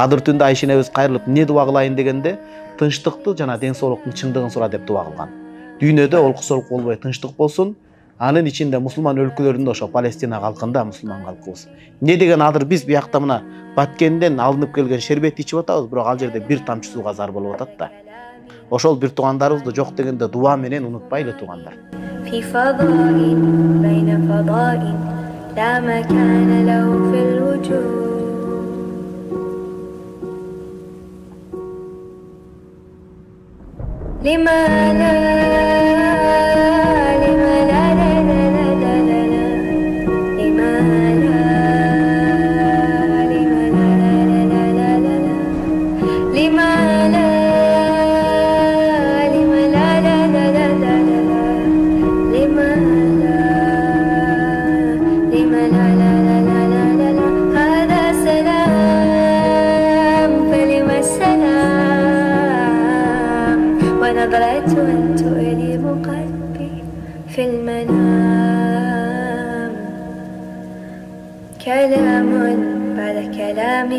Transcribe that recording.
Кадыр түндө Айшенебиз кайрылып эмне дуба кылайын дегенде тынчтыкты жана ден соолуктун чындыгын сура деп дуба кылган. Дүйнөдө олкусоолук болбой тынчтык болсун. Анын ичинде мусулман өлкөлөрүндө ошо Палестина калкында мусулман калкыбыз. Эмне деген адыр биз биякта мына Баткенден алынып келген шербетти ичип атабыз, бирок ал жерде бир тамчы сууга зар болуп атат да. Ошол бир туугандарыбызды жок дегенде дуба менен унутпайлы туугандар. في فضاء بين فضاء لا مكان له في الوجود لما لا نظرة تؤلم قلبي في المنام كلام بعد كلام